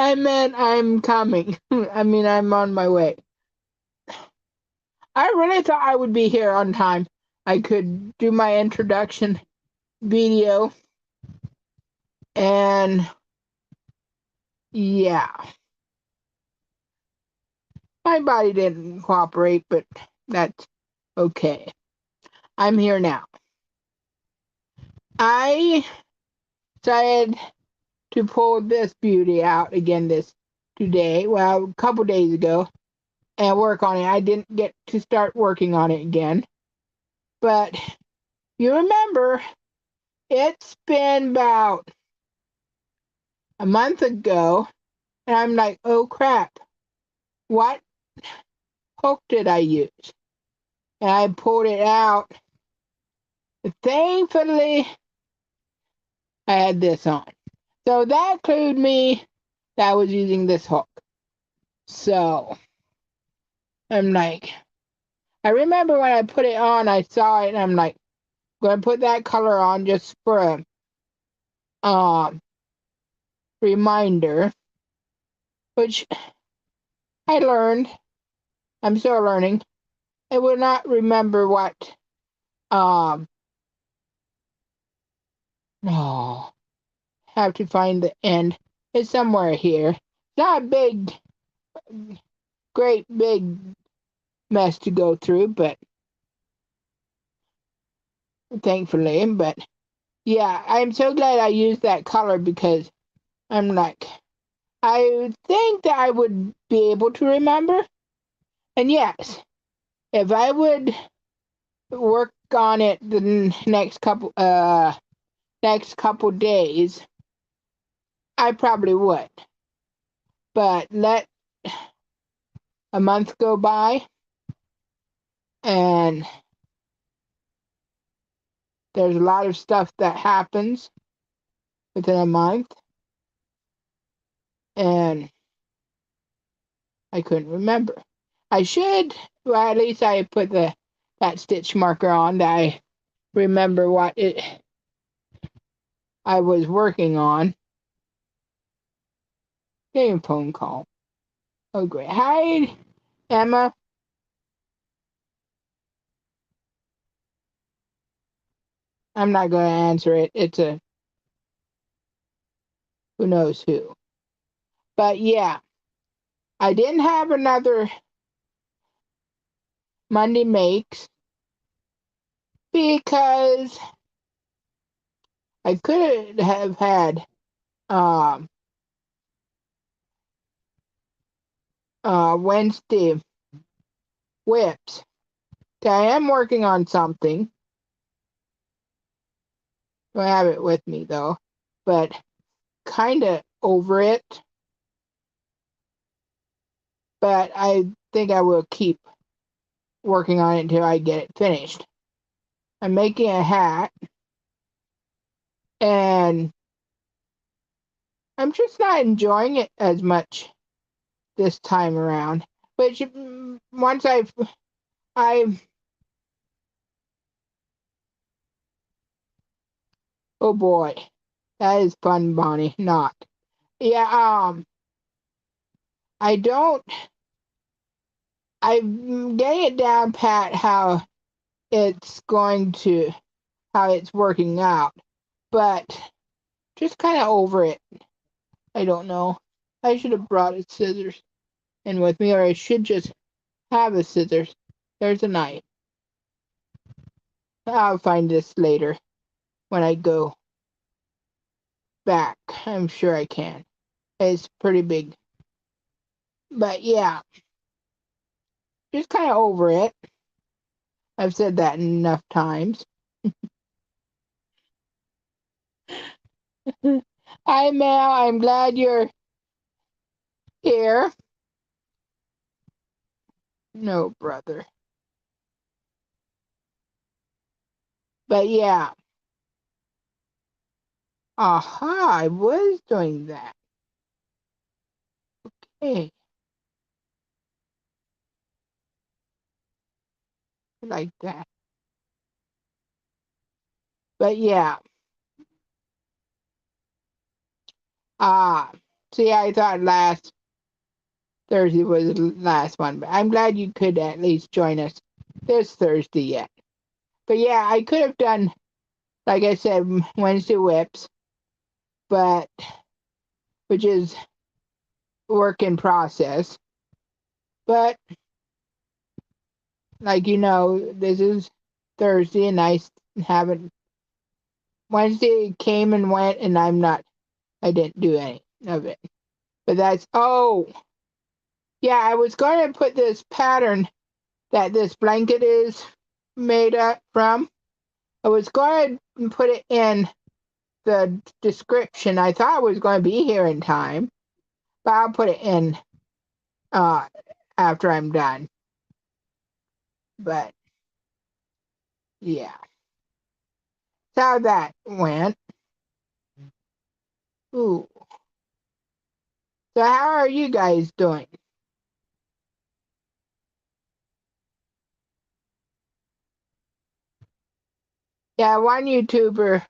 I meant I'm coming. I mean, I'm on my way. I really thought I would be here on time. I could do my introduction video, and yeah, my body didn't cooperate, but that's okay. I'm here now. I decided to pull this beauty out again today, well, a couple days ago, and work on it. I didn't get to start working on it again, but you remember it's been about a month ago, and I'm like, oh crap, what hook did I use? And I pulled it out. Thankfully, I had this on. So that clued me that I was using this hook. So I'm like, I remember when I put it on, I saw it, and I'm like, I'm going to put that color on just for a reminder, which I learned. I'm still learning. I will not remember what, no, have to find the end. It's somewhere here. It's not a great big mess to go through, but thankfully, but yeah, I'm so glad I used that color because I'm like, I think that I would be able to remember. And yes, if I would work on it the next couple days, I probably would. But let a month go by, and there's a lot of stuff that happens within a month, and I couldn't remember. I should, well, at least I put that stitch marker on that I remember what I was working on. Getting a phone call. Oh, great. Hi, Emma. I'm not going to answer it. It's a who knows who. But yeah, I didn't have another Monday Makes because I could have had um, Wednesday whips. I am working on something. Don't have it with me though, but kind of over it. But I think I will keep working on it until I get it finished. I'm making a hat, and I'm just not enjoying it as much this time around. Which once I oh boy, that is fun, Bonnie. Not, yeah. I don't. I'm getting it down pat how it's going to how it's working out, but just kind of over it. I don't know. I should have brought a scissors in with me, or I should just have a scissors. There's a knife. I'll find this later when I go back. I'm sure I can. It's pretty big. But yeah, just kind of over it. I've said that enough times. Hi, Mel. I'm glad you're here. No, brother. But yeah. Aha, I was doing that. Hey, like that. But yeah. Ah. So yeah, I thought last Thursday was the last one, but I'm glad you could at least join us this Thursday yet. But yeah, I could have done, like I said, Wednesday whips, but which is work in process. But like this is Thursday, and I haven't. Wednesday came and went, and I didn't do any of it. But yeah, I was going to put this pattern that this blanket is made up from. I was going to put it in the description. I thought it was going to be here in time, but I'll put it in after I'm done. But yeah, that's how that went. Ooh. So how are you guys doing? Yeah, one YouTuber,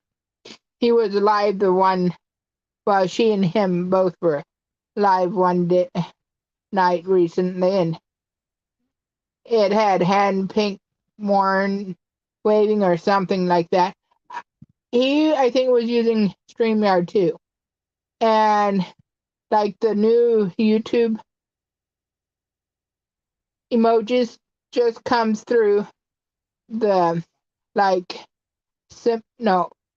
he was live well, she and him both were live night recently, and it had hand pink worn waving or something like that. He, I think, was using StreamYard too. And like the new YouTube emojis just comes through the like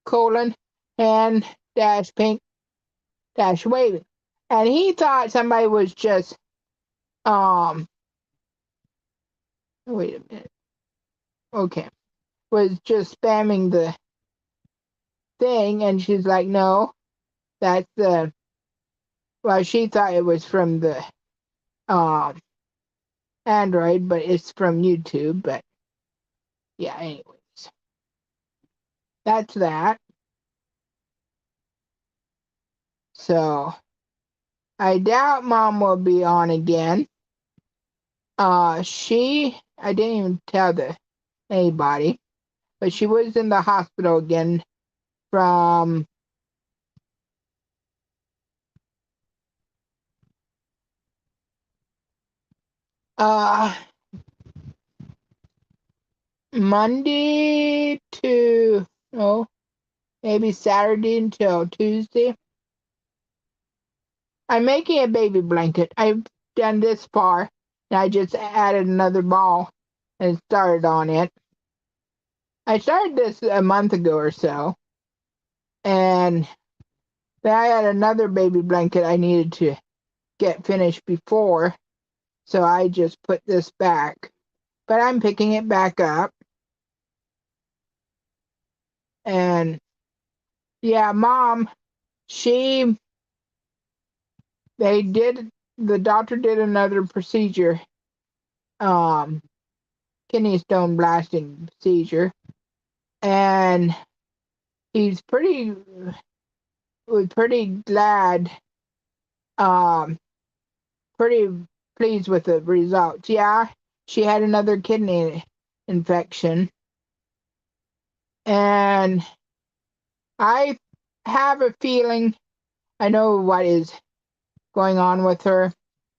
colon and dash pink dash waving. And he thought somebody was just wait a minute. Okay. Was just spamming the thing, and she's like, no, that's she thought it was from the Android, but it's from YouTube. But yeah, anyways, that's that. So I doubt Mom will be on again. I didn't even tell anybody, but she was in the hospital again from uh Monday to maybe Saturday until Tuesday. I'm making a baby blanket. I've done this far, and I just added another ball and started on it. I started this a month ago or so, and then I had another baby blanket I needed to get finished before, so I just put this back. But I'm picking it back up, and yeah, Mom, she the doctor did another procedure, kidney stone blasting procedure, and he's was pretty glad, um, pretty pleased with the results. Yeah, she had another kidney infection, and I have a feeling I know what is going on with her,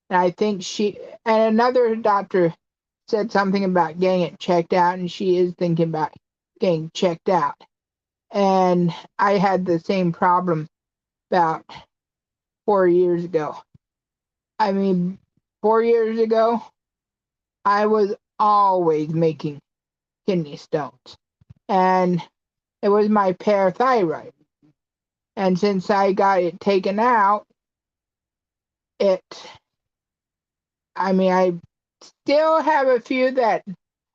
and I think and another doctor said something about getting it checked out, and she is thinking about getting checked out. And I had the same problem about 4 years ago. I mean, 4 years ago, I was always making kidney stones, and it was my parathyroid. And since I got it taken out, it, I still have a few that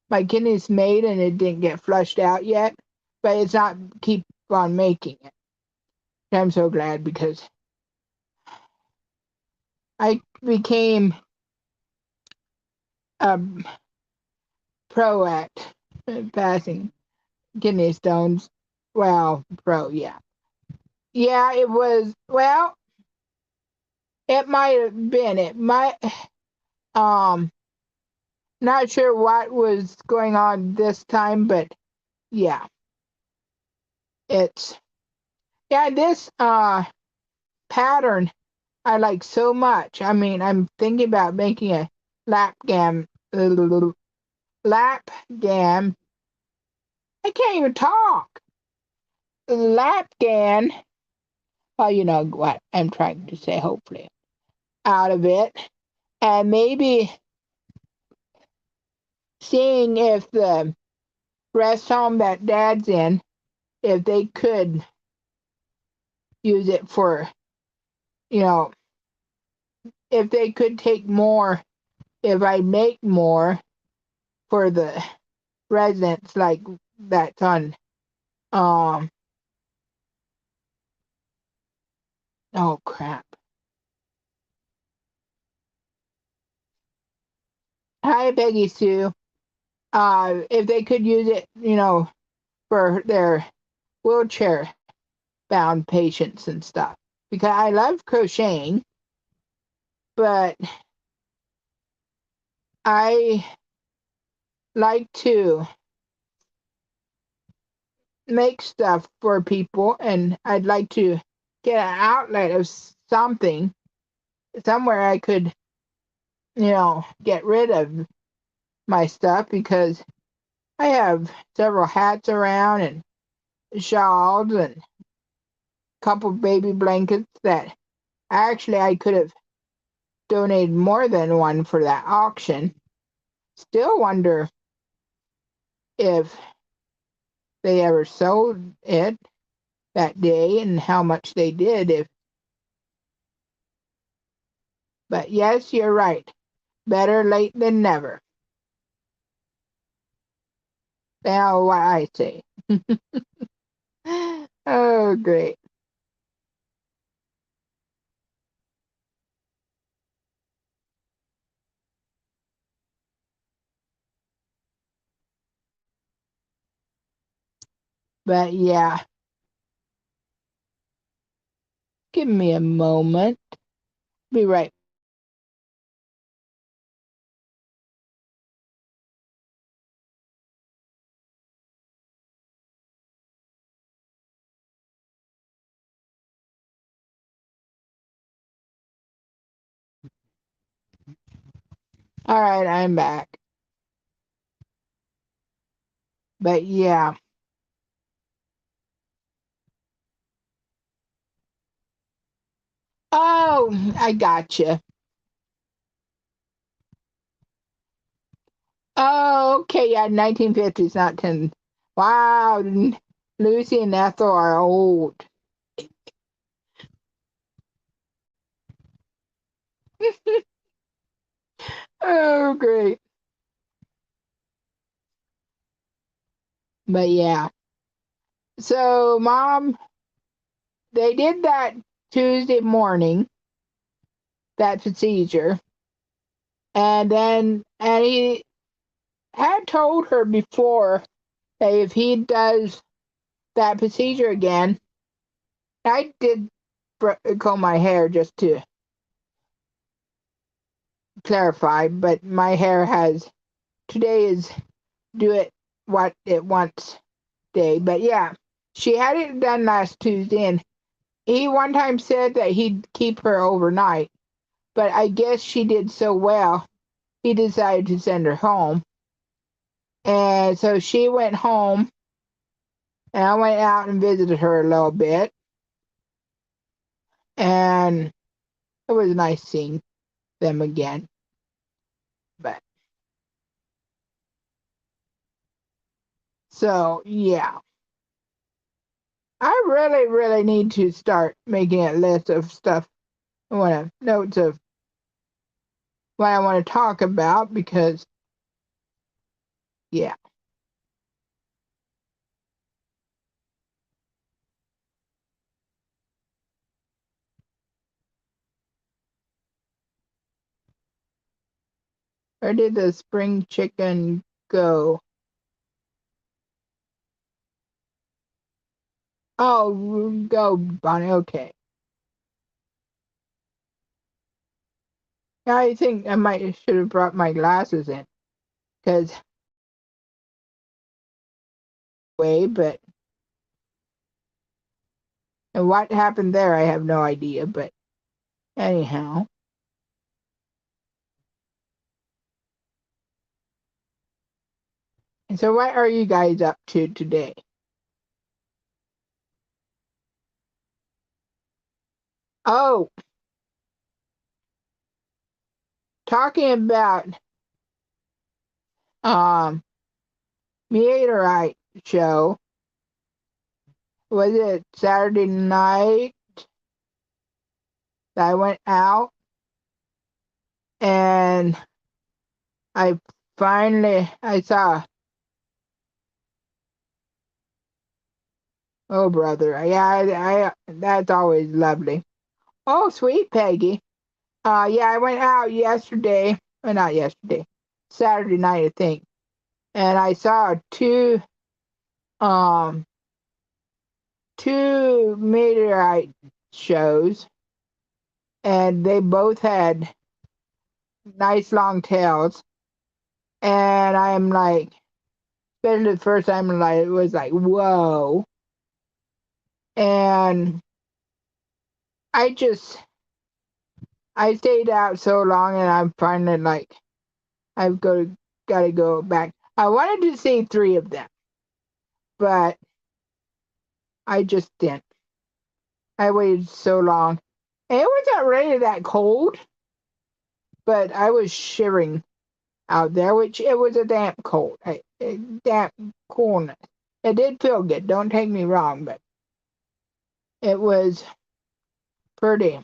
my kidneys made and it didn't get flushed out yet, but it's not keep on making it. I'm so glad because I became a pro at passing kidney stones. Well, pro, yeah. Yeah, it was, well, it might have been. It might, not sure what was going on this time, but yeah, it's, yeah, this, pattern, I like so much. I mean, I'm thinking about making a lap gam, lap gam. I can't even talk. Lap gan. Well, you know what I'm trying to say, hopefully, out of it. And maybe seeing if the rest home that Dad's in, if they could use it for, you know, if they could take more, if I make more for the residents, like that's on, um, oh crap. Hi, Peggy Sue. If they could use it, you know, for their wheelchair bound patients and stuff. Because I love crocheting, but I like to make stuff for people, and I'd like to get an outlet of something, somewhere I could, you know, get rid of my stuff, because I have several hats around and shawls and a couple baby blankets that actually I could have donated more than one for that auction. Still wonder if they ever sold it that day and how much they did. But yes, you're right. Better late than never. Now what I say. Oh, great. But yeah, give me a moment. Be right. All right, I'm back. But yeah. Oh, I gotcha. Oh, okay, yeah, 1950s, not 10. Wow, Lucy and Ethel are old. Oh, great. But yeah. So, Mom, they did that Tuesday morning, that procedure, and he had told her before that if he does that procedure again, I did comb my hair just to clarify, but my hair has, today is do it what it wants day. But yeah, she had it done last Tuesday, and he one time said that he'd keep her overnight, but I guess she did so well, he decided to send her home. And so she went home, and I went out and visited her a little bit, and it was nice seeing them again. But so yeah, I really, really need to start making a list of stuff. I want to notes of what I want to talk about, because yeah, where did the spring chicken go? Oh, go Bonnie. Okay, I think I might should have brought my glasses in, because way, but and what happened there, I have no idea. But Anyhow. And so what are you guys up to today? Oh, talking about um meteorite show. Was it Saturday night that I went out and I saw, oh brother, yeah, I that's always lovely. Oh, sweet Peggy. Yeah, I went out yesterday, or not yesterday, Saturday night, I think, and I saw um two meteorite shows, and they both had nice long tails. And I'm like, especially the first time, like it was like, whoa. And I just I stayed out so long, and I'm finally like, gotta go back. I wanted to see three of them, but I just didn't. I waited so long. And it wasn't really that cold, but I was shivering out there, which it was a damp cold, a damp coolness. It did feel good, don't take me wrong, but it was pretty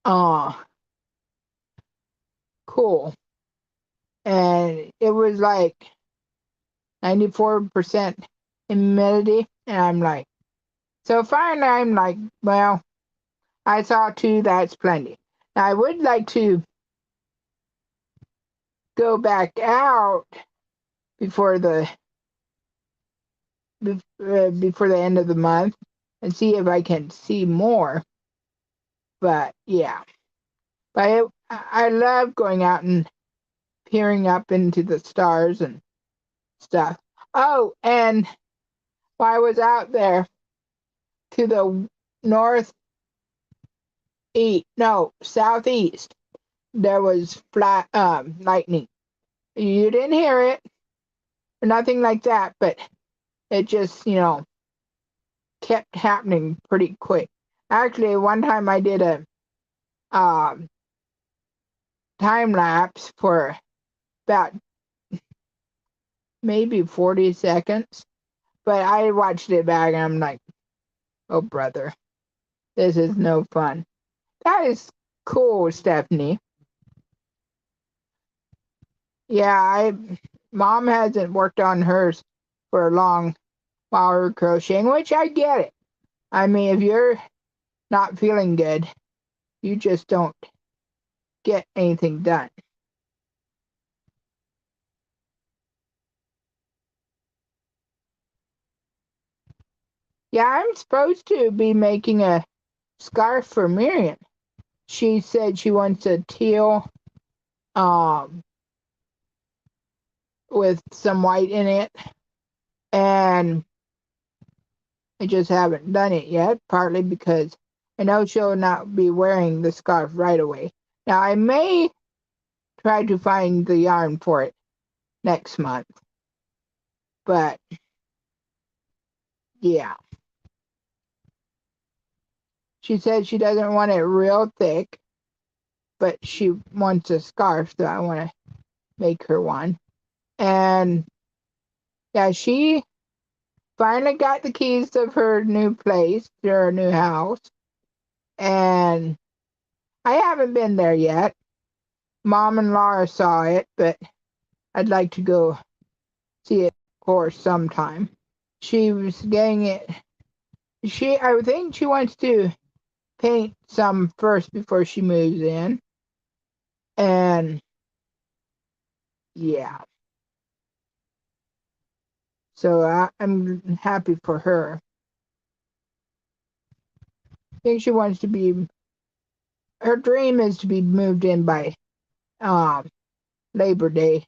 uh cool. And it was like 94% humidity, and I'm like, so finally I'm like, well, I saw two, that's plenty. Now I would like to go back out before the before the end of the month and see if I can see more. But yeah, I love going out and peering up into the stars and stuff. Oh, and while I was out there to the north east, no, southeast, there was flat lightning. You didn't hear it or nothing like that, but it just, kept happening pretty quick. Actually, one time I did a um, time lapse for about maybe 40 seconds, but I watched it back and I'm like, oh, brother, this is no fun. That is cool, Stephanie. Yeah, mom hasn't worked on hers for a long while her crocheting, which I get it. I mean, if you're not feeling good, you just don't get anything done. Yeah, I'm supposed to be making a scarf for Miriam. She said she wants a teal um with some white in it, and I just haven't done it yet, partly because I know she'll not be wearing the scarf right away. Now I may try to find the yarn for it next month, but yeah. She said she doesn't want it real thick, but she wants a scarf, so I want to make her one. And yeah, she finally got the keys of her new place, her new house, and I haven't been there yet. Mom and Laura saw it, but I'd like to go see it, of course, sometime. She was getting it. I think she wants to paint some first before she moves in, and yeah. So I'm happy for her. I think she wants to be. Her dream is to be moved in by um, Labor Day,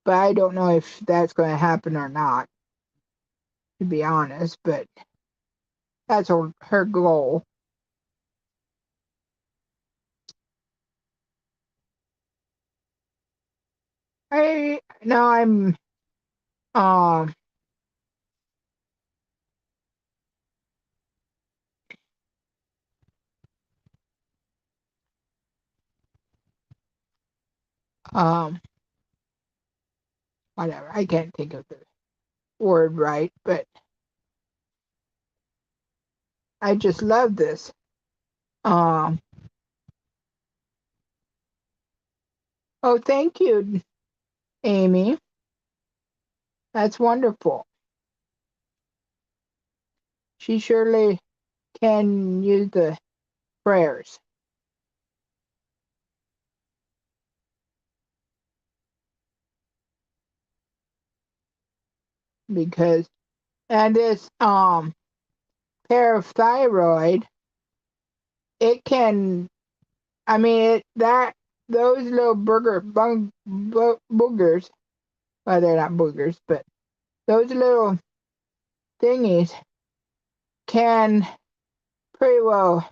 but I don't know if that's going to happen or not, to be honest. But that's her goal. I now I'm um um whatever. I can't think of the word right, but I just love this. Um oh, thank you, Amy. That's wonderful. She surely can use the prayers because and this parathyroid, it can, I mean, that those little boogers, well, they're not boogers, but those little thingies can pretty well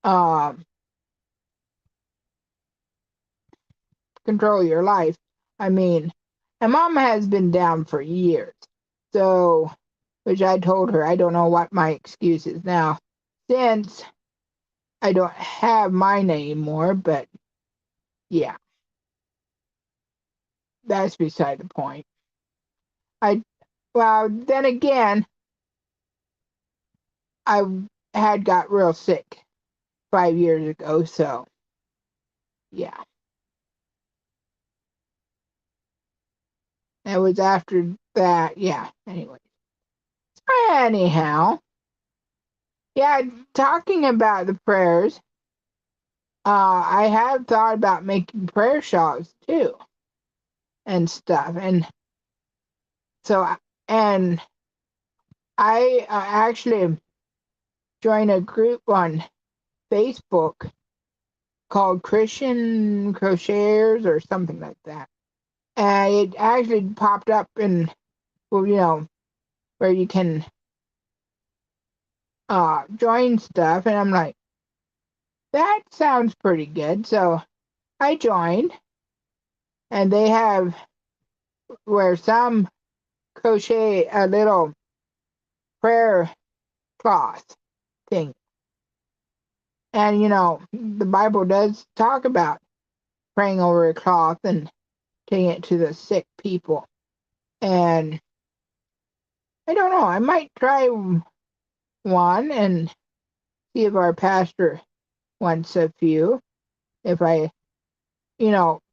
um, control your life. I mean, and Mom has been down for years, so, which I told her I don't know what my excuse is now, since I don't have mine anymore, but yeah, that's beside the point. I, well, then again, I had got real sick 5 years ago, so yeah. It was after that, yeah. Anyhow, yeah, talking about the prayers, I have thought about making prayer shawls too and stuff. And so, and I actually joined a group on Facebook called Christian Crocheters or something like that. And it actually popped up in, well, where you can join stuff. And I'm like, that sounds pretty good. So I joined, and they have where some crochet a little prayer cloth thing. And the Bible does talk about praying over a cloth and taking it to the sick people. And I don't know, I might try one and see if our pastor wants a few. If I,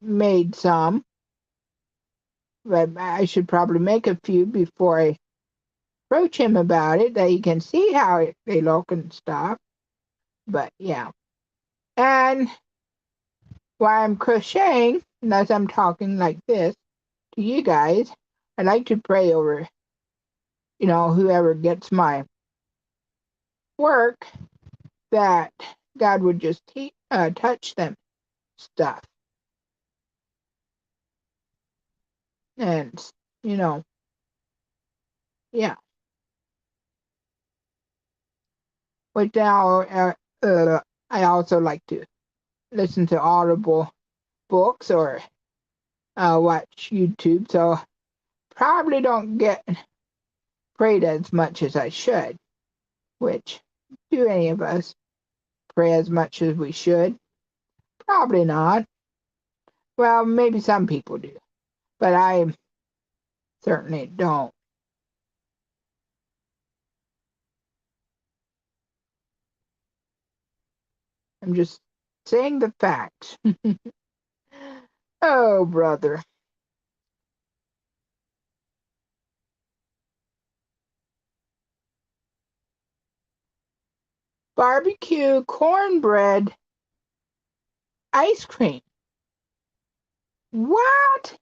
made some, but I should probably make a few before I approach him about it, that he can see how they look and stuff. But yeah. And while I'm crocheting, and as I'm talking like this to you guys, I like to pray over, whoever gets my work, that God would just touch them stuff. And, you know, yeah. But now I also like to listen to Audible books or watch YouTube. So probably don't get prayed as much as I should, which do any of us pray as much as we should? Probably not. Well, maybe some people do, but I certainly don't. I'm just saying the facts. Oh, brother. Barbecue cornbread ice cream. What?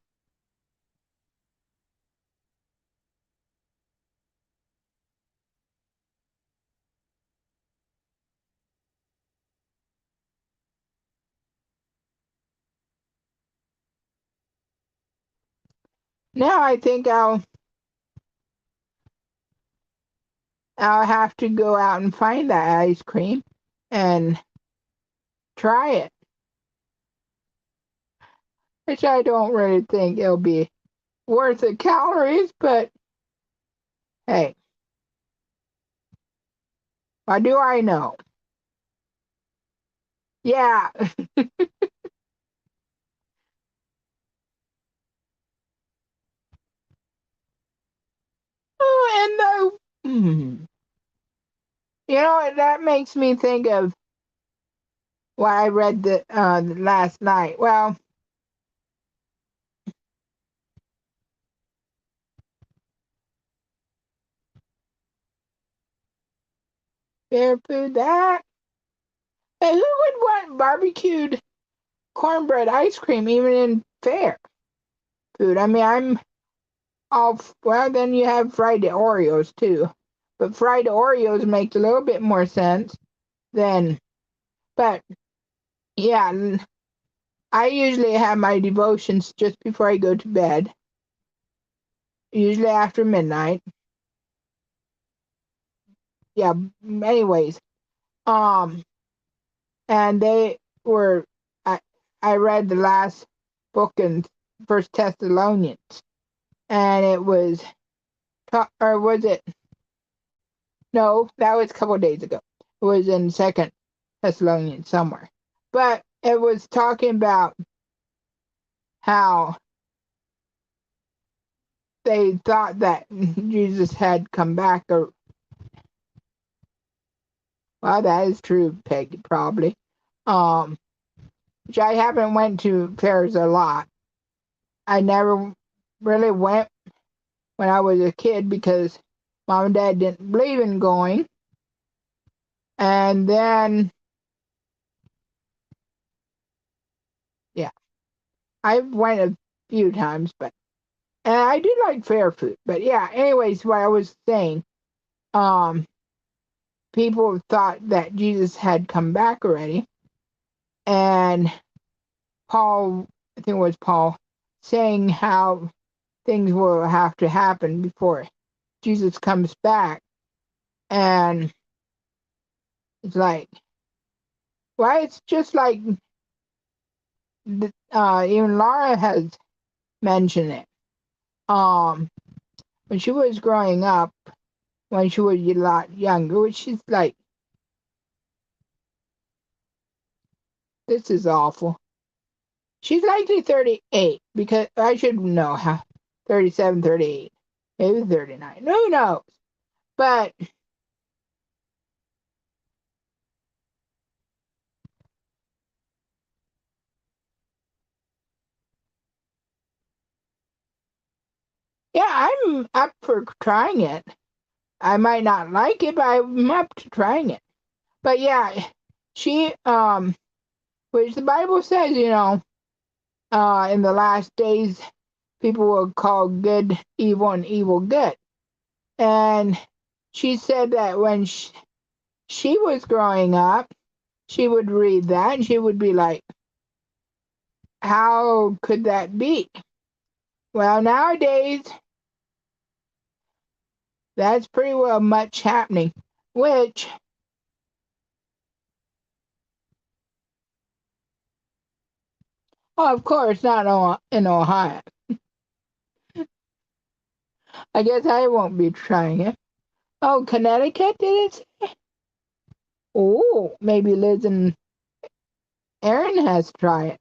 Now I think I'll have to go out and find that ice cream and try it. which I don't really think it'll be worth the calories, but hey, what do I know? Yeah. Oh, and that makes me think of what I read last night. Well, fair food that. Hey, who would want barbecued cornbread ice cream even in fair food? I mean, I'm all well. Then you have fried Oreos too, but fried Oreos makes a little bit more sense than. But yeah, I usually have my devotions just before I go to bed, usually after midnight. Yeah. Anyways, um, and they were. I I read the last book in First Thessalonians, and it was, or was it? No, that was a couple of days ago. It was in Second Thessalonians somewhere, but it was talking about how they thought that Jesus had come back, or well, that is true, Peggy, probably. Um, which I haven't went to fairs a lot. I never really went when I was a kid because mom and dad didn't believe in going. And then, yeah, I went a few times, but and I do like fair food. But yeah, anyways, what I was saying, um, people thought that Jesus had come back already, and Paul, I think it was Paul, saying how things will have to happen before Jesus comes back. And it's like, well, it's just like even Laura has mentioned it. Um, when she was growing up, when she was a lot younger, which she's like, this is awful. She's likely 38 because I should know how 37, 38, maybe 39. Who knows? But yeah, I'm up for trying it. I might not like it, but I'm up to trying it. But yeah, she which the Bible says, in the last days people will call good evil and evil good. And she said that when she was growing up, she would read that and she would be like, how could that be? Well, nowadays, that's pretty well much happening, which, oh, of course, not in Ohio. I guess I won't be trying it. Oh, Connecticut, did it say? Oh, maybe Liz and Aaron has to try it.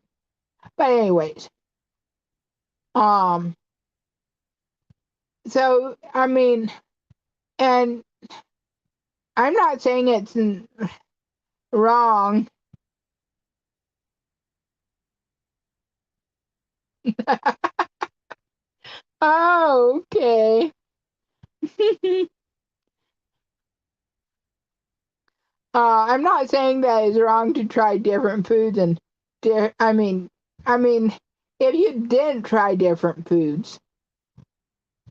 But anyways, um, so, I mean, and I'm not saying it's wrong. Oh, okay. I'm not saying that it's wrong to try different foods and I mean, if you didn't try different foods,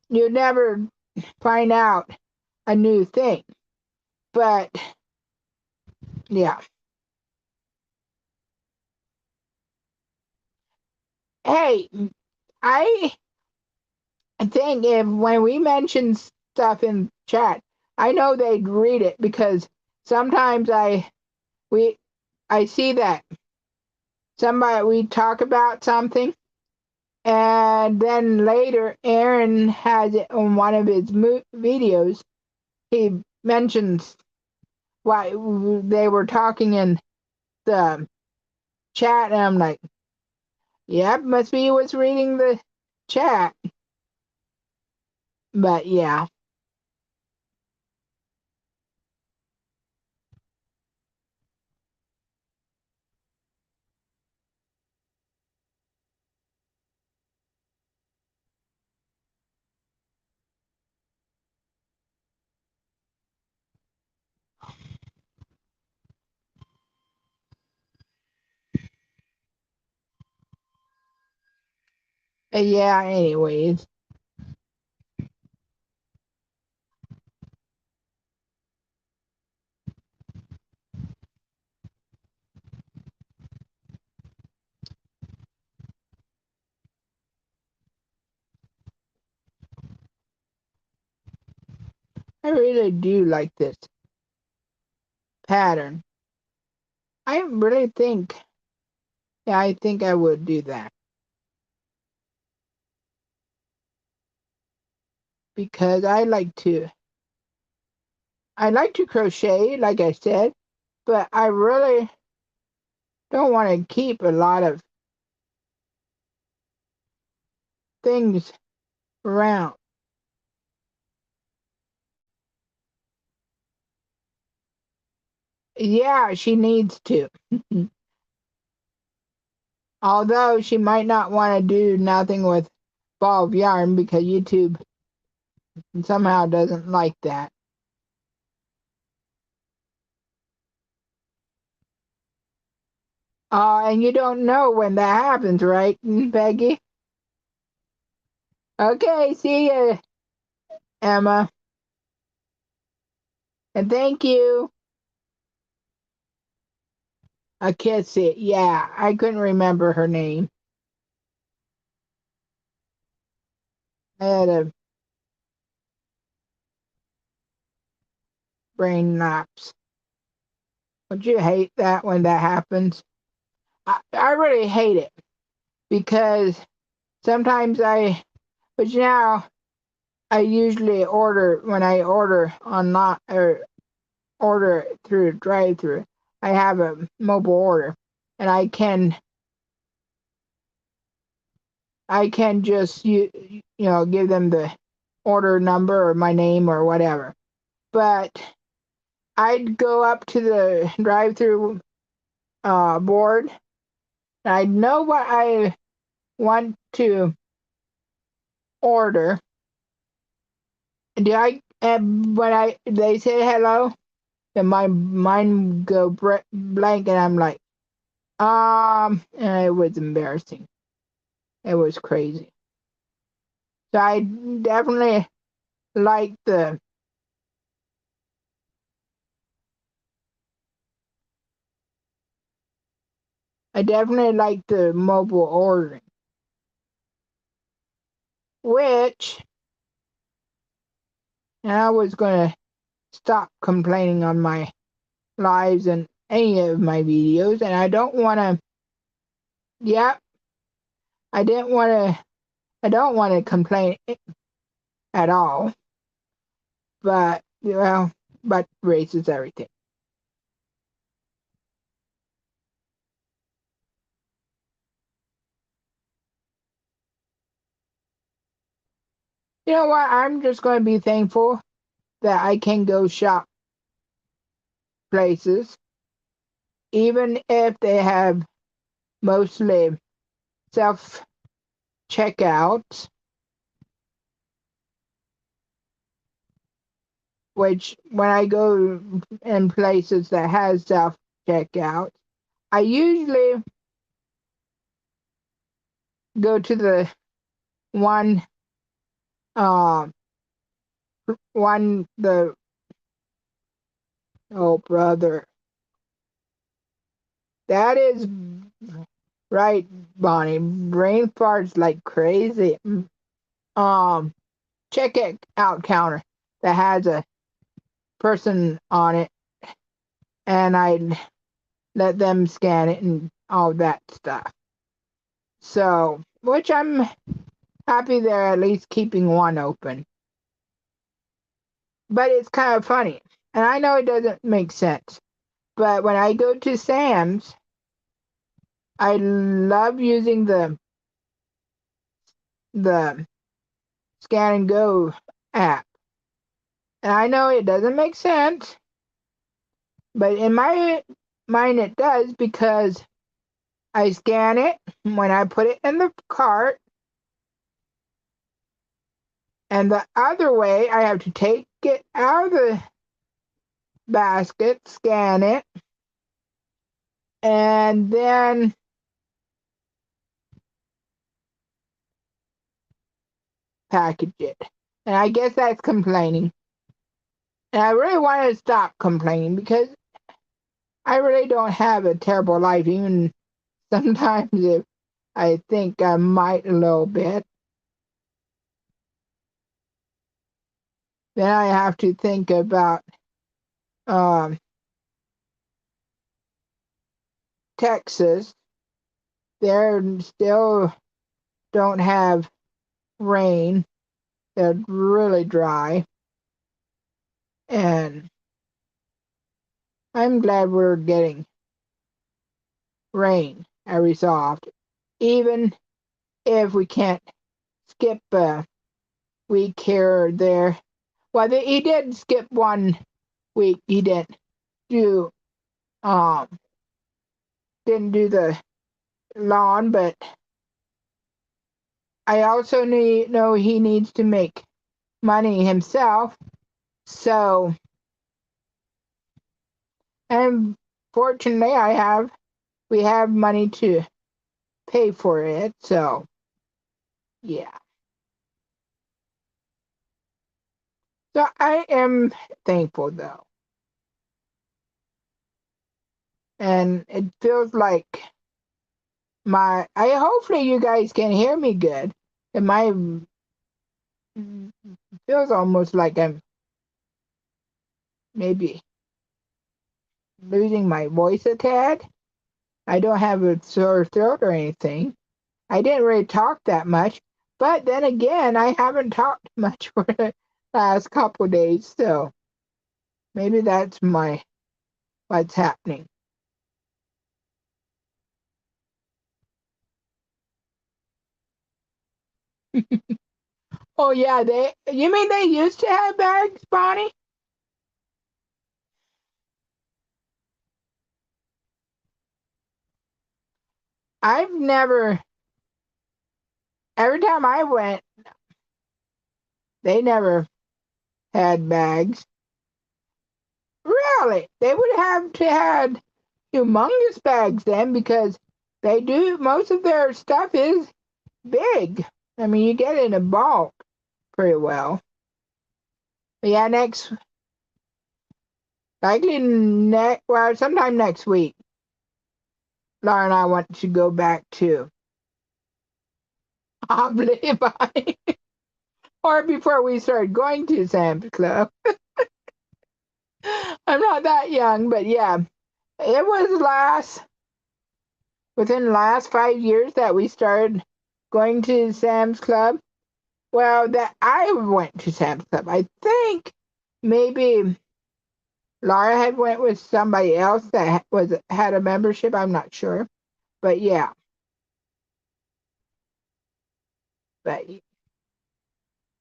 you'd never find out a new thing. But yeah, hey, I think if when we mention stuff in chat, I know they'd read it because sometimes we I see that somebody we talk about something And then later, Aaron has it on one of his videos. He mentions why they were talking in the chat, and I'm like, yep, must be he was reading the chat. But yeah. Yeah, anyways. I really do like this pattern. I really think, yeah, I think I would do that. Because I like to crochet, like I said, but I really don't want to keep a lot of things around. Yeah, she needs to. Although she might not want to do nothing with ball of yarn because YouTube somehow doesn't like that. And you don't know when that happens, right, Peggy? Okay, see ya, Emma. And thank you. A kiss it. Yeah, I couldn't remember her name. I had a brain lapse. Don't you hate that when that happens? I really hate it because sometimes but now I usually order when I order online or order through drive-through. I have a mobile order, and I can just give them the order number or my name or whatever. But I'd go up to the drive-through board, and I know what I want to order. Do I? And when they say hello, then my mind go blank, and I'm like, and it was embarrassing. It was crazy. So I definitely like the. I definitely like the mobile ordering, which, and I was gonna stop complaining on my lives and any of my videos, and I don't want to. Yep, I didn't want to. I don't want to complain at all, but but race is everything. You know what? I'm just going to be thankful that I can go shop places, even if they have mostly self checkouts, which when I go in places that has self checkouts, I usually go to the one uh the oh brother. That is right, Bonnie. Brain farts like crazy. Um check it out counter that has a person on it, and I let them scan it and all that stuff. So, which I'm happy they're at least keeping one open. But it's kind of funny. And I know it doesn't make sense. But when I go to Sam's, I love using the Scan and Go app. And I know it doesn't make sense, but in my mind it does, because I scan it when I put it in the cart, and the other way I have to take it out of the basket, scan it, and then package it. And I guess that's complaining. And I really want to stop complaining, because I really don't have a terrible life, even sometimes if I think I might a little bit. Then I have to think about um, Texas. They still don't have rain. They're really dry. And I'm glad we're getting rain every so often. Even if we can't skip a week here or there. Well, he did skip 1 week. He do um didn't do the lawn, but I also know he needs to make money himself. So, and fortunately, we have money to pay for it. So, yeah. So I am thankful though, and it feels like I hopefully you guys can hear me good. And my feels almost like I'm maybe losing my voice a tad. I don't have a sore throat or anything. I didn't really talk that much, but then again, I haven't talked much for the last couple days, so maybe that's what's happening. Oh yeah, you mean they used to have bags, Bonnie? I've never, every time I went, they never had bags. Really? They would have to had humongous bags then, because most of their stuff is big. I mean, you get it in bulk pretty well. But yeah, well, sometime next week, Laura and I want to go back to Oblivon, or before we start going to Sam's Club. I'm not that young, but yeah, it was within the last 5 years that we started going to Sam's Club. Well, that I went to Sam's Club. I think maybe Laura had went with somebody else that had a membership. I'm not sure, but yeah, but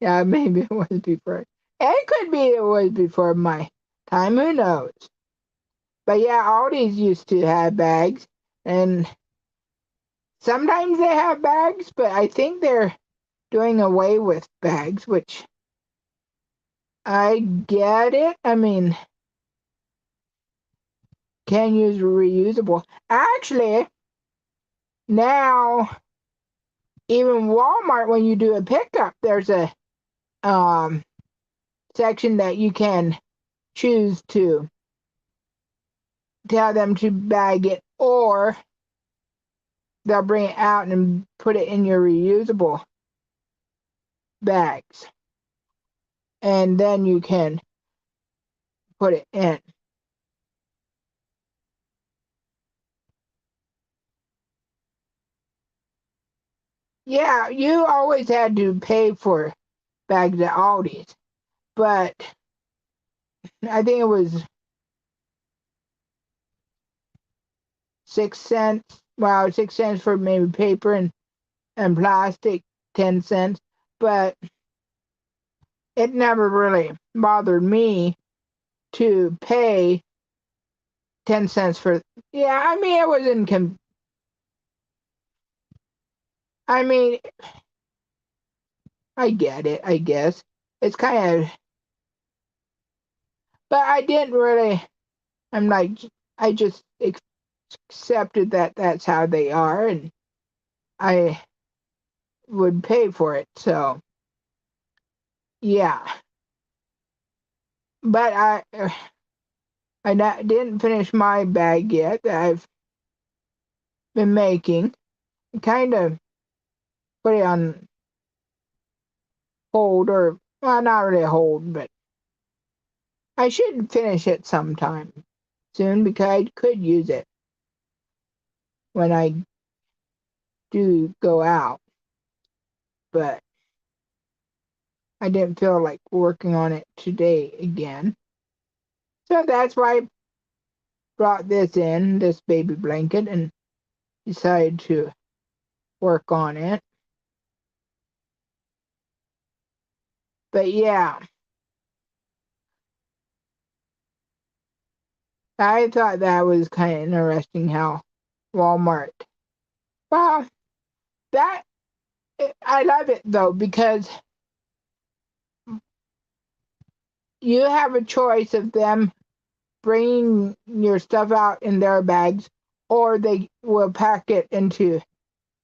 yeah, maybe it was before. It could be it was before my time. Who knows? But yeah, Aldi's used to have bags, and sometimes they have bags, but I think they're doing away with bags, which I get it. I mean, can use reusable. Actually, now even Walmart, when you do a pickup, there's a um, section that you can choose to tell them to bag it, or they'll bring it out and put it in your reusable bags, and then you can put it in. Yeah, you always had to pay for bags at Aldi's, but I think it was 6 cents. Well, 6 cents for maybe paper and plastic, 10 cents. But it never really bothered me to pay 10 cents for. Yeah, I mean it was I mean I get it. I guess it's kind of, but I didn't really. I'm like I just accepted that that's how they are, and I would pay for it. So yeah, but didn't finish my bag yet that I've been making. Kind of put it on hold, or well, not really hold, but I should finish it sometime soon because I could use it when I do go out. But I didn't feel like working on it today again. So that's why I brought this baby blanket, and decided to work on it. But yeah, I thought that was kind of interesting how Walmart. Well, that I love it though because you have a choice of them bringing your stuff out in their bags, or they will pack it into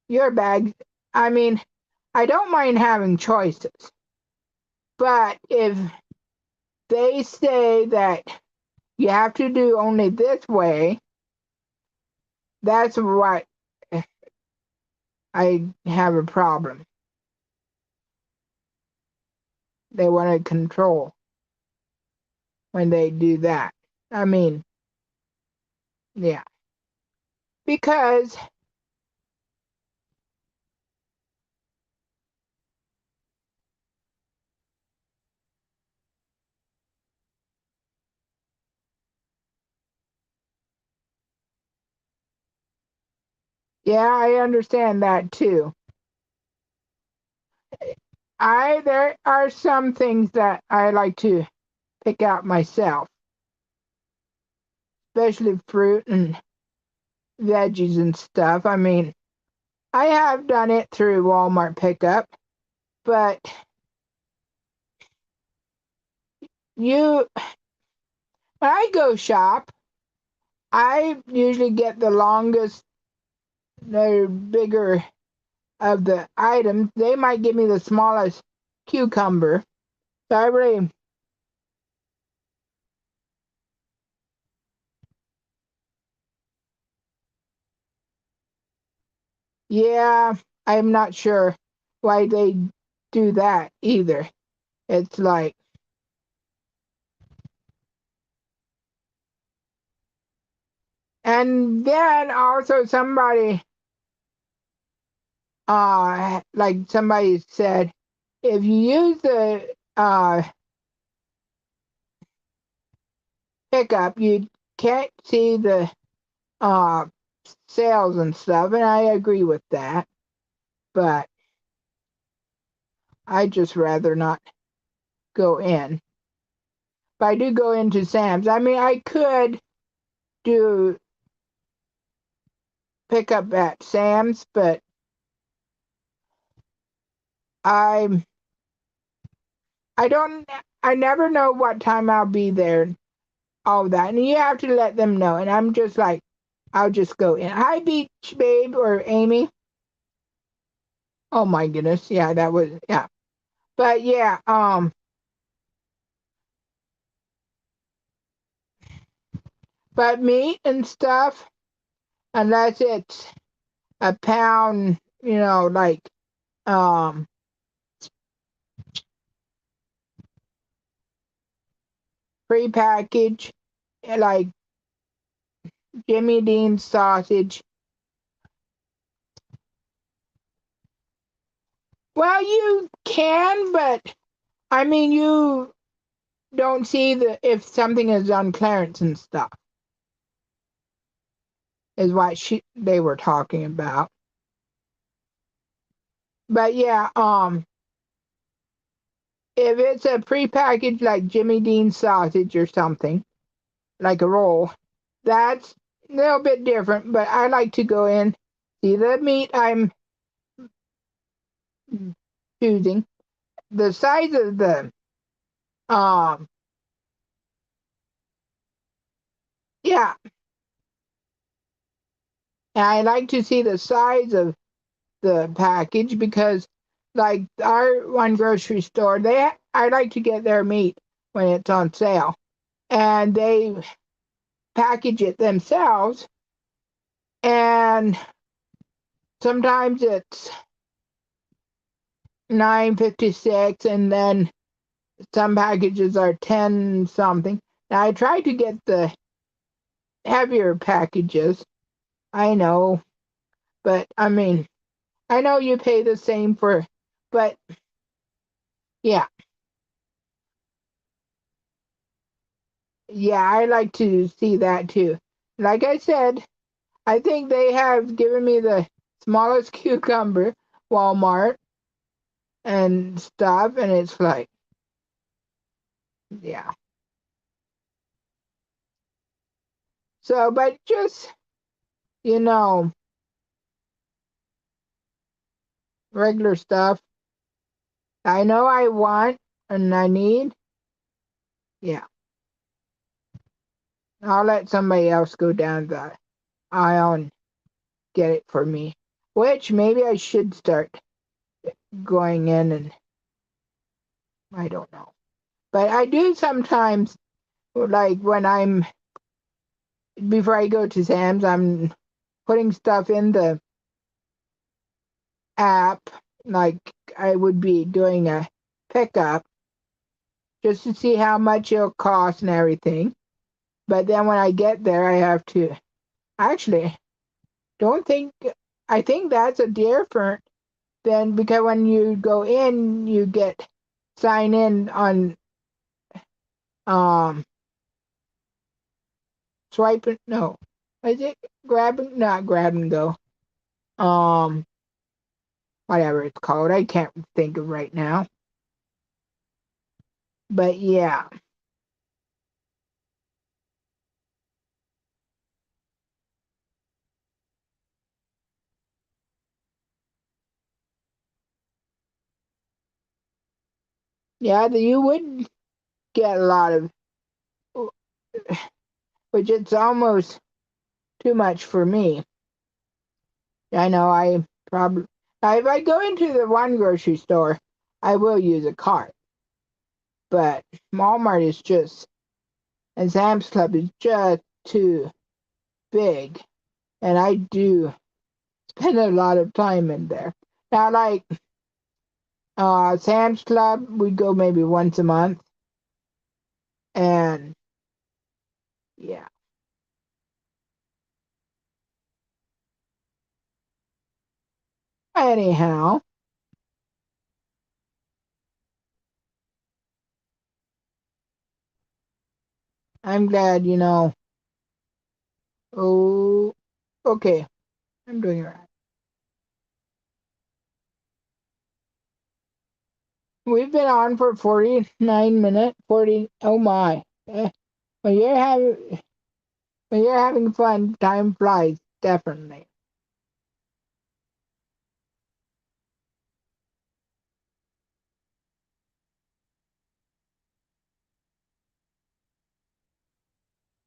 your bag. I mean, I don't mind having choices, but if they say that you have to do only this way, that's what I have a problem. They want to control when they do that. I mean, yeah, because yeah, I understand that too. There are some things that I like to pick out myself, especially fruit and veggies and stuff. I mean, I have done it through Walmart pickup, but you when I go shop, I usually get the longest, the bigger of the items. They might give me the smallest cucumber. So I really, yeah, I'm not sure why they do that either. It's like, and then also like somebody said, if you use the pickup, you can't see the uh sales and stuff, and I agree with that. But I just rather not go in. But I do go into Sam's. I mean, I could do pickup at Sam's, but I'm I don't I never know what time I'll be there. All that, and you have to let them know. And I'm just like, I'll just go in. Hi, Beach Babe or Amy. Oh my goodness, yeah, that was yeah. But yeah, but meat and stuff, unless it's a pound, like um prepackaged, like Jimmy Dean sausage. Well, you can, but I mean, you don't see if something is on clearance and stuff, is what they were talking about. But yeah, if it's a prepackaged like Jimmy Dean sausage or something, like a roll, that's a little bit different. But I like to go in, see the meat I'm choosing, the size of the um, yeah, and I like to see the size of the package because, like our one grocery store, I like to get their meat when it's on sale, and they package it themselves, and sometimes it's 9.56, and then some packages are 10 something. Now I try to get the heavier packages. I know, but I mean, I know you pay the same for, but yeah, yeah, I like to see that too. Like I said, I think they have given me the smallest cucumber, Walmart and stuff, and it's like, yeah. So, but just, you know, regular stuff. I know I want and I need. Yeah, I'll let somebody else go down the aisle and get it for me. Which maybe I should start going in and I don't know. But I do sometimes, like when before I go to Sam's, I'm putting stuff in the app, like I would be doing a pickup just to see how much it'll cost and everything. But then when I get there, I have to actually don't think, I think that's a different then because when you go in, you get sign in on um swiping. No, is it grabbing? Not grab and go. Um, whatever it's called, I can't think of right now. But yeah, yeah, you would get a lot of, which it's almost too much for me. I know I probably if I go into the one grocery store, I will use a cart. But Walmart is just and Sam's Club is just too big, and I do spend a lot of time in there. Now, like Sam's Club, we go maybe once a month, and yeah. Anyhow, I'm glad Oh, okay, I'm doing it right. We've been on for 49 minutes. 40. Oh my! When you're having fun, time flies. Definitely.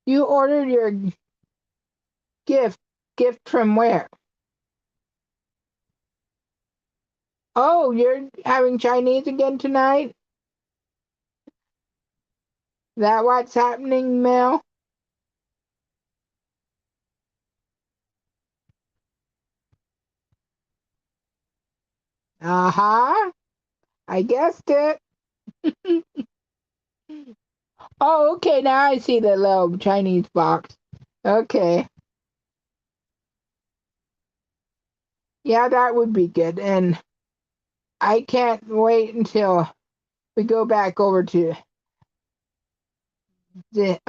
You ordered your gift. Gift from where? Oh, you're having Chinese again tonight? That what's happening, Mel? Uh-huh. I guessed it. Oh, okay. Now I see the little Chinese box. Okay. Yeah, that would be good. And I can't wait until we go back over to the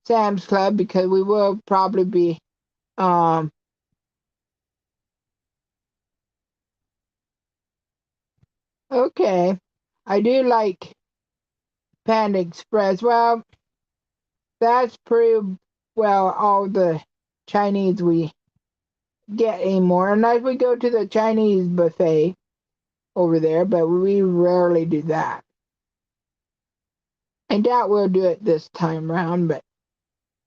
Sam's Club, because we will probably be um okay. I do like Panda Express. Well, that's pretty well all the Chinese we get anymore, unless we go to the Chinese buffet over there, but we rarely do that. I doubt we'll do it this time round, but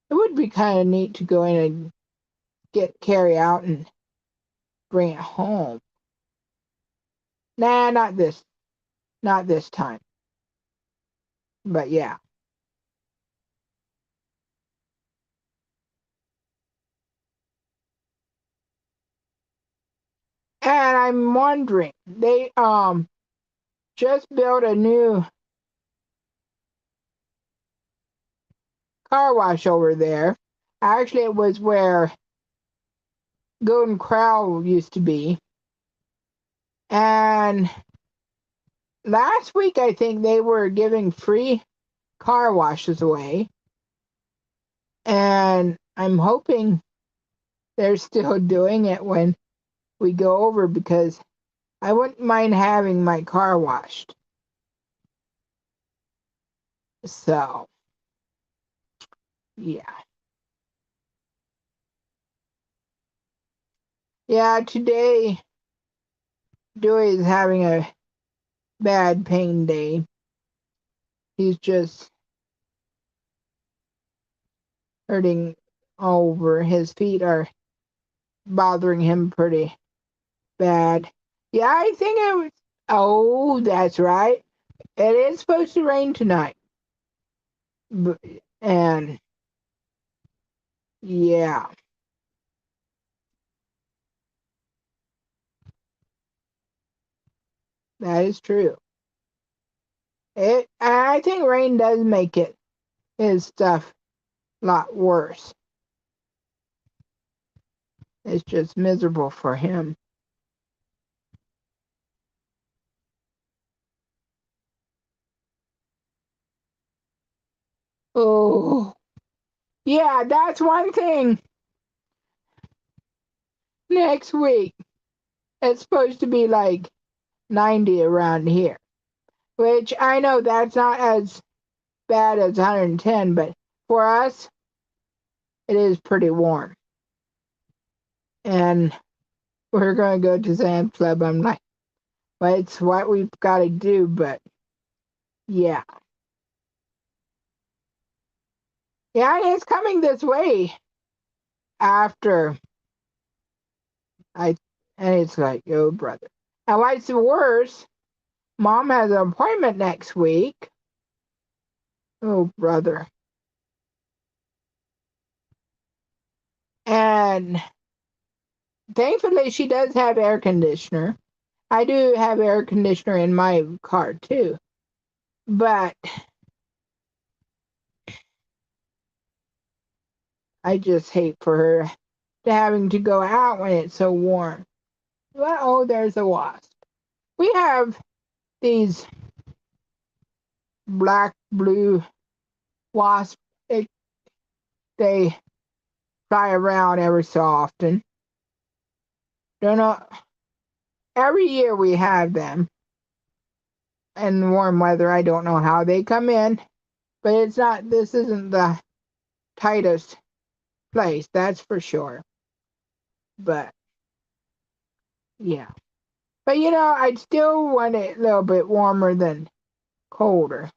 it would be kind of neat to go in and get carry out and bring it home. Nah, not this time. But yeah. And I'm wondering, they just built a new car wash over there. Actually, it was where Golden Corral used to be. And last week, I think they were giving free car washes away. And I'm hoping they're still doing it when we go over, because I wouldn't mind having my car washed. So, yeah. Yeah, today Dewey is having a bad pain day. He's just hurting all over. His feet are bothering him pretty bad. Yeah, I think it was. Oh, that's right. It is supposed to rain tonight. B- And yeah, that is true. I think rain does make his stuff a lot worse. It's just miserable for him. Oh, yeah, that's one thing. Next week, it's supposed to be like 90 around here, which I know that's not as bad as 110, but for us, it is pretty warm. And we're going to go to Sam's Club. I'm like, well, it's what we've got to do, but yeah. Yeah, and it's coming this way after I, and it's like, oh, brother. And what's worse, Mom has an appointment next week. Oh, brother. And thankfully, she does have air conditioner. I do have air conditioner in my car too. But I just hate for her to having to go out when it's so warm. Well, oh, there's a wasp. We have these black, blue wasps. They fly around every so often. Don't know. Every year we have them in warm weather. I don't know how they come in, but it's not. This isn't the tightest place, that's for sure. But yeah. But I'd still want it a little bit warmer than colder.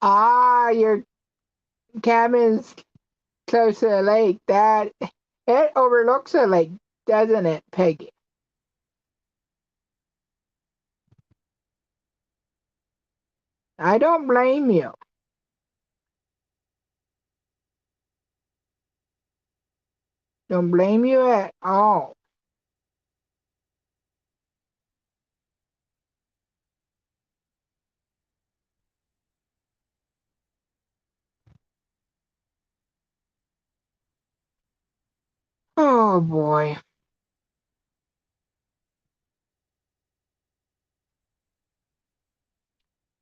Ah, your cabin's close to the lake. That it overlooks the lake, doesn't it, Peggy? I don't blame you. Don't blame you at all. Oh boy.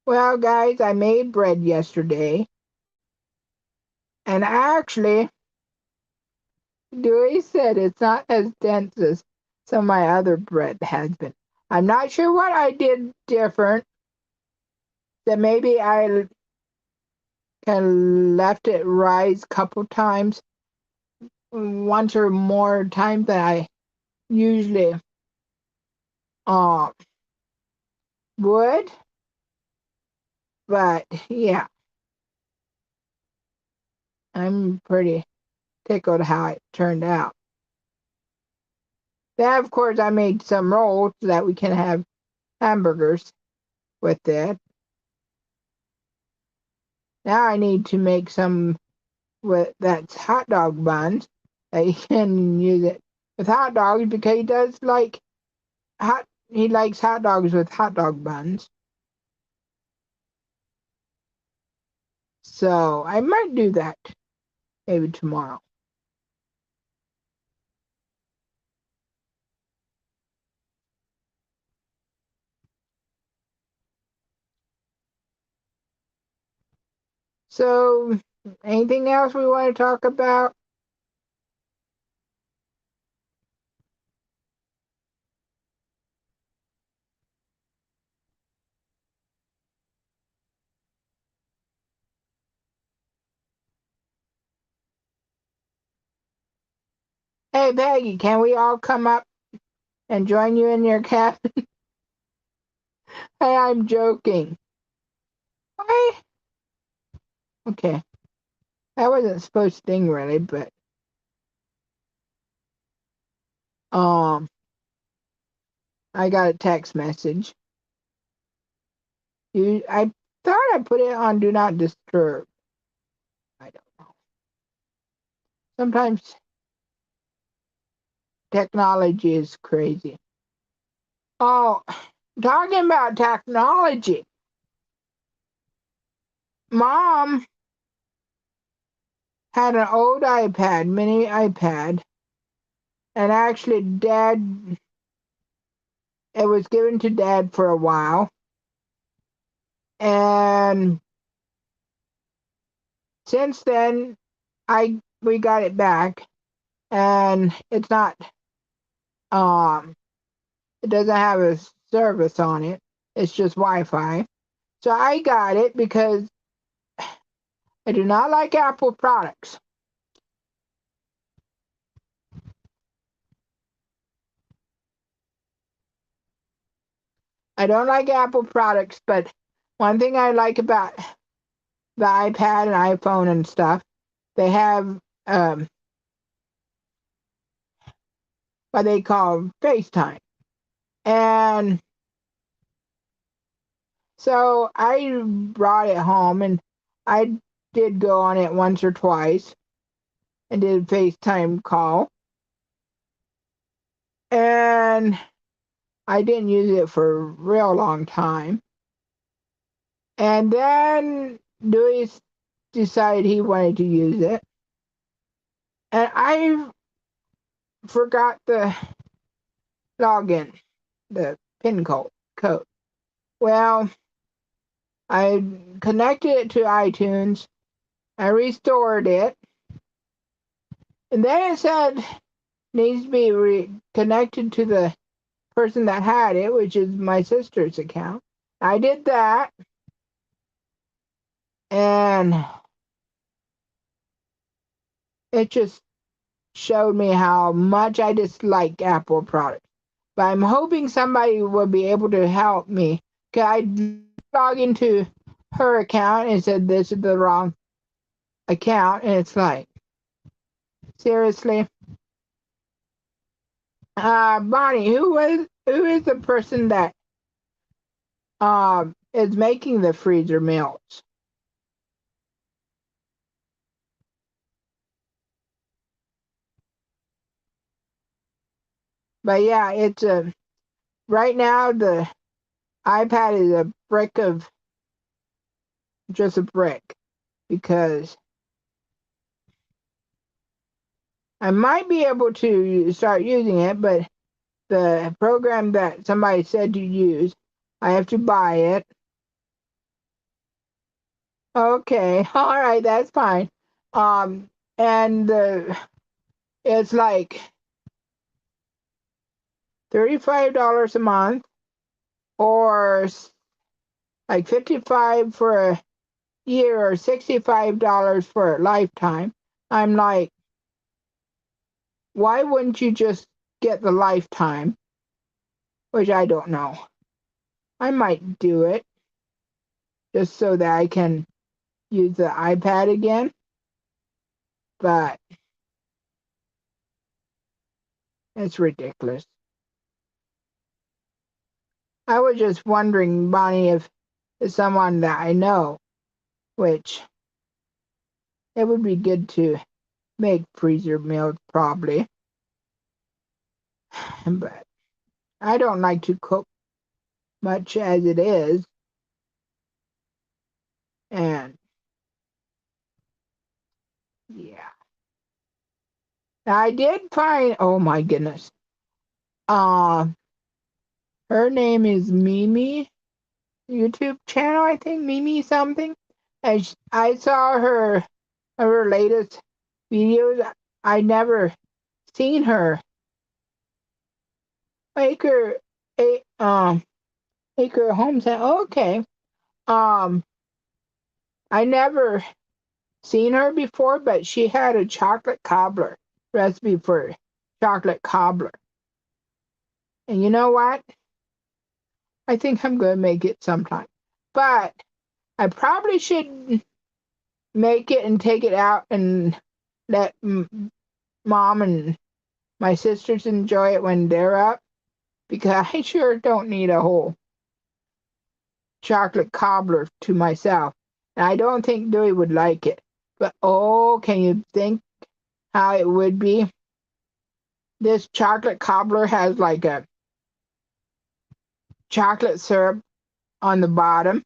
Well, guys, I made bread yesterday, and actually, Dewey said it's not as dense as some of my other bread has been. I'm not sure what I did different. That maybe I kind of left it rise a couple times, once or more times than I usually uh, would. But yeah, I'm pretty tickled how it turned out. Then, of course, I made some rolls so that we can have hamburgers with it. Now I need to make some that's hot dog buns. That you can use it with hot dogs because he does like he likes hot dogs with hot dog buns. So I might do that maybe tomorrow. So anything else we want to talk about? Hey Peggy, can we all come up and join you in your cabin? Hey, I'm joking. Why? Okay. That wasn't supposed to sting really, but um I got a text message. I thought I put it on do not disturb. I don't know. Sometimes technology is crazy. Oh, talking about technology. Mom had an old iPad, mini iPad, and actually Dad, it was given to Dad for a while, and since then, we got it back, and it's not it doesn't have a service on it. It's just Wi-Fi. So I got it because I do not like Apple products. I don't like Apple products, but one thing I like about the iPad and iPhone and stuff, they have what they call FaceTime. And so I brought it home and I did go on it once or twice and did a FaceTime call. And I didn't use it for a real long time. And then Dewey decided he wanted to use it. And I forgot the login, the PIN code. Well, I connected it to iTunes. I restored it. And then it said needs to be connected to the person that had it, which is my sister's account. I did that. And it just showed me how much I dislike Apple products. But I'm hoping somebody will be able to help me. Cause I log into her account and it said this is the wrong account, and it's like, seriously. Bonnie, who is the person that is making the freezer meals? But yeah, it's right now the iPad is a brick of just a brick because I might be able to start using it, but the program that somebody said to use, I have to buy it. Okay, all right, that's fine. And it's like $35 a month, or like 55 for a year, or $65 for a lifetime. I'm like, why wouldn't you just get the lifetime? Which I don't know. I might do it just so that I can use the iPad again, but it's ridiculous. I was just wondering, Bonnie, if it's someone that I know, which it would be good to make freezer meals probably, but I don't like to cook much as it is, and yeah. Now, I did find, oh my goodness, uh, her name is Mimi, YouTube channel, I think, Mimi something, and I saw her latest videos. I never seen her make her a make her home sound. Okay, um, I never seen her before, but she had a chocolate cobbler recipe for chocolate cobbler. And you know what? I think I'm going to make it sometime. But I probably should make it and take it out and let mom and my sisters enjoy it when they're up, because I sure don't need a whole chocolate cobbler to myself. And I don't think Dewey would like it. But oh, can you think how it would be? This chocolate cobbler has like a chocolate syrup on the bottom.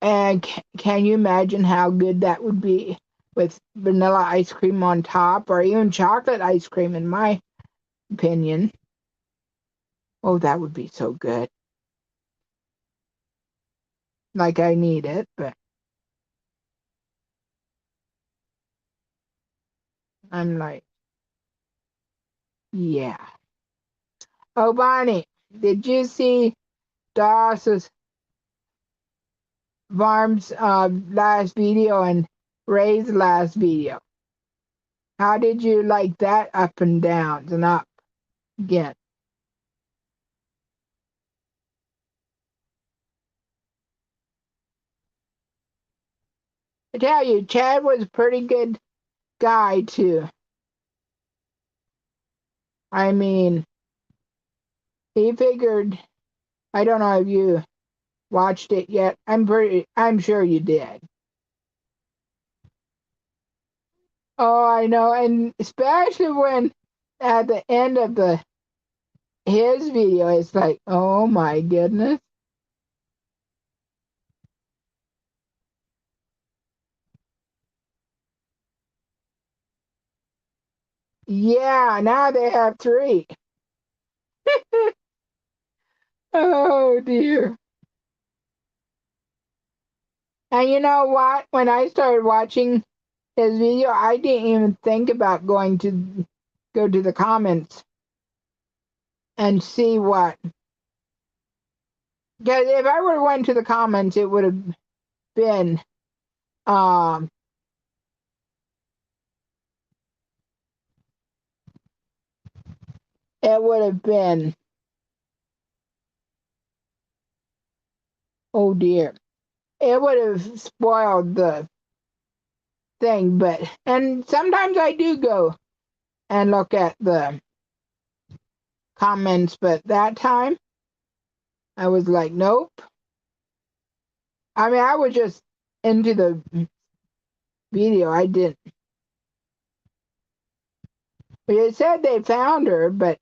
And can you imagine how good that would be with vanilla ice cream on top, or even chocolate ice cream, in my opinion? Oh, that would be so good. Like I need it, but I'm like, yeah. Oh, Bonnie, did you see Doss's Farm's last video and Ray's last video? How did you like that up and downs and up again? I tell you, Chad was a pretty good guy too. I mean, he figured, I don't know if you watched it yet. I'm sure you did. Oh, I know, and especially when at the end of the his video, it's like, oh my goodness. Yeah, now they have three. Oh dear. And you know what? When I started watching his video, I didn't even think about go to the comments and see what. Because if I would have went to the comments, it would have been um it would have been, oh dear. It would have spoiled the thing, but and sometimes I do go and look at the comments, but that time I was like, nope. I mean, I was just into the video. I didn't. It said they found her, but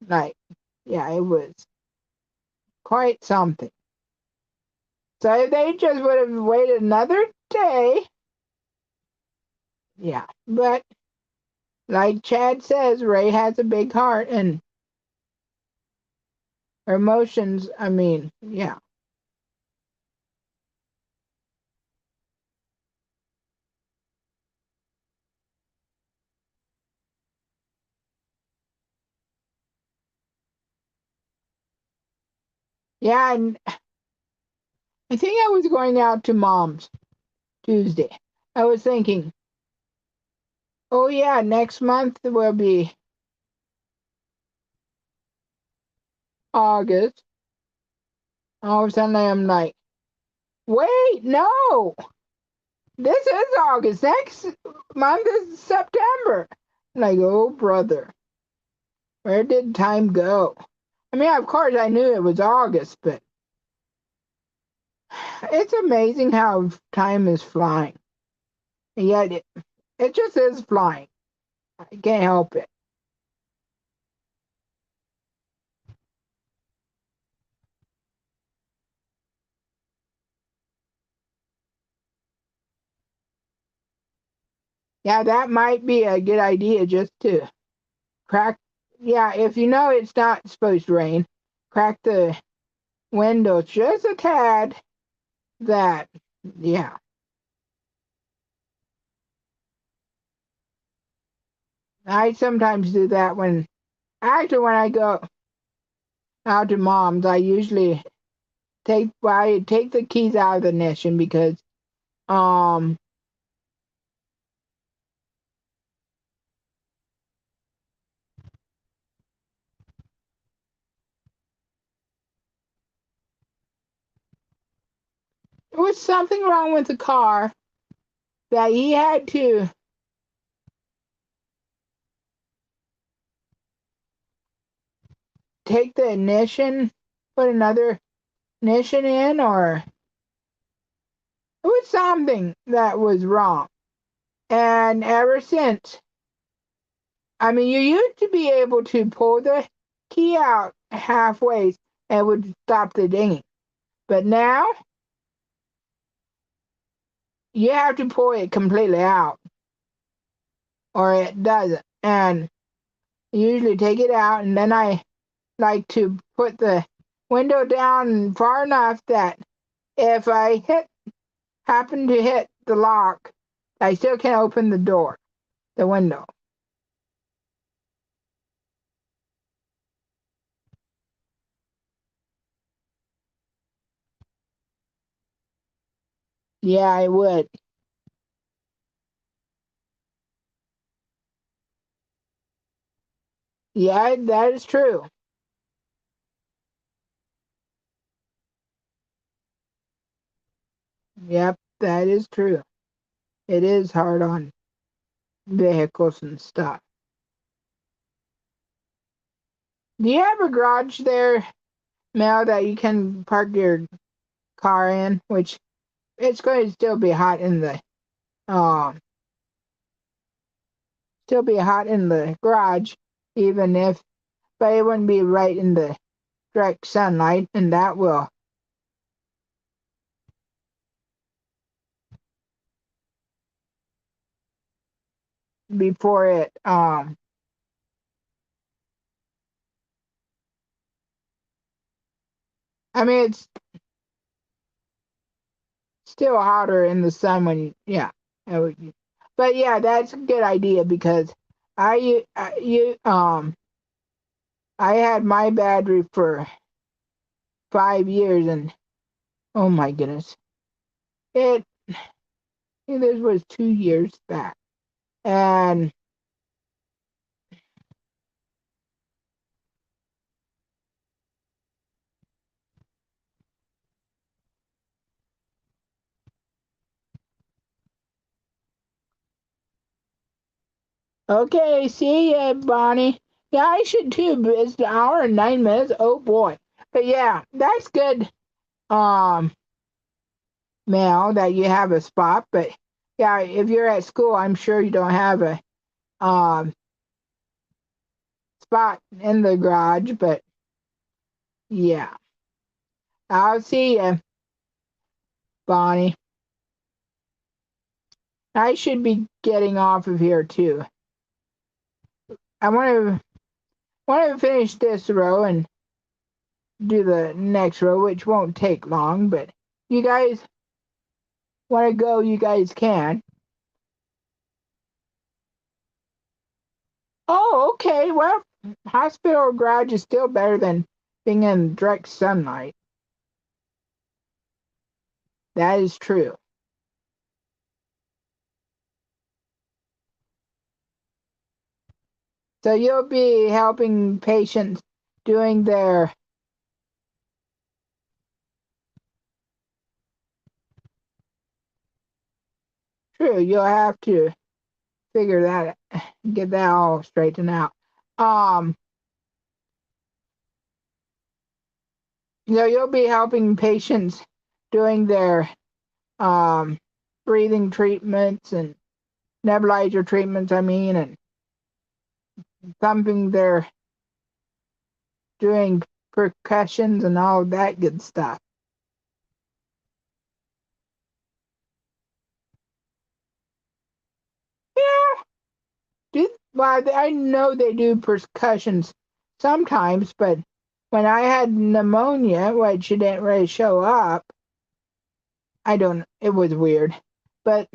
like, yeah, it was quite something. So if they just would have waited another day, yeah. But like Chad says, Ray has a big heart, and her emotions, I mean, yeah. Yeah, and I think I was going out to Mom's Tuesday. I was thinking, oh yeah, next month will be August. All of a sudden I'm like, wait, no, this is August. Next month is September. And I go, oh brother, where did time go? I mean, of course I knew it was August, but it's amazing how time is flying. And yet it just is flying. I can't help it. Yeah, that might be a good idea just to crack. Yeah, if you know it's not supposed to rain, crack the windows just a tad. That, yeah. I sometimes do that when I go out to Mom's, I usually I take the keys out of the ignition because, um, there was something wrong with the car that he had to take the ignition, put another ignition in, or it was something that was wrong. And ever since, I mean, you used to be able to pull the key out halfway and it would stop the dinging. But now you have to pull it completely out or it doesn't. And I usually take it out and then I like to put the window down far enough that if I happen to hit the lock, I still can open the door, the window. Yeah, I would. Yeah, that is true. Yep, that is true. It is hard on vehicles and stuff. Do you have a garage there, Mel, that you can park your car in? Which it's going to um still be hot in the garage, even if, but it wouldn't be right in the direct sunlight, and that will before it. I mean, it's still hotter in the sun when yeah. But yeah, that's a good idea because I had my battery for 5 years and oh my goodness, it this was 2 years back and okay, see ya, Bonnie. Yeah, I should too, but it's an hour and 9 minutes. Oh boy. But yeah, that's good. Um, Mel, that you have a spot. But yeah, if you're at school, I'm sure you don't have a um spot in the garage. But yeah, I'll see you, Bonnie. I should be getting off of here too. I want to finish this row and do the next row, which won't take long. But you guys want to go? You guys can. Oh, okay. Well, hospital garage is still better than being in direct sunlight. That is true. So you'll be helping patients doing their true. You'll have to figure that, get that all straightened out. Um, you'll be helping patients doing their um, breathing treatments and nebulizer treatments, I mean, and thumping their doing percussions and all of that good stuff. Yeah, well, I know they do percussions sometimes, but when I had pneumonia, which didn't really show up, I don't, it was weird. But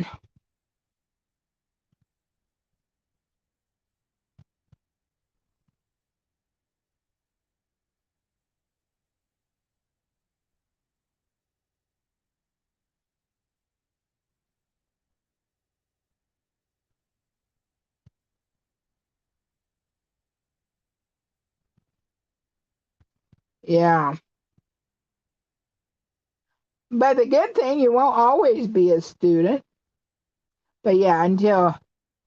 yeah, but the good thing, you won't always be a student. But yeah, until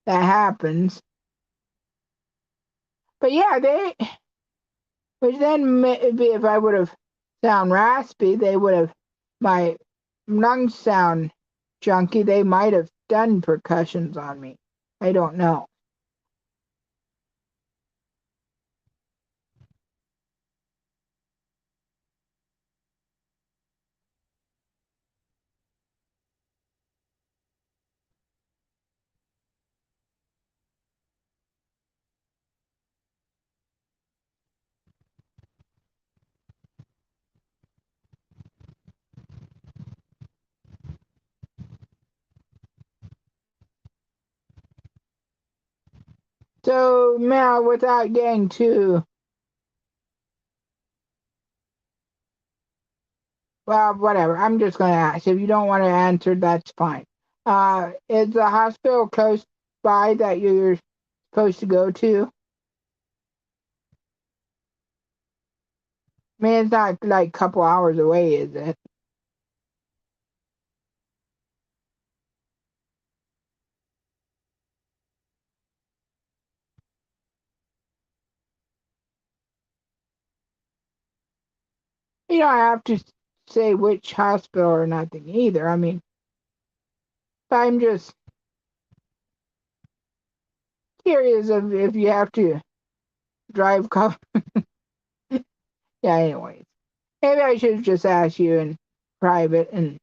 that happens. But yeah, they, which then maybe if I would have sound raspy, they would have, my lungs sound junky, they might have done percussions on me. I don't know. So now, without getting too, well, whatever, I'm just going to ask. If you don't want to answer, that's fine. Is the hospital close by that you're supposed to go to? I mean, it's not like a couple hours away, is it? You don't have to say which hospital or nothing either. I mean, I'm just curious if you have to drive. Yeah, anyways. Maybe I should just ask you in private and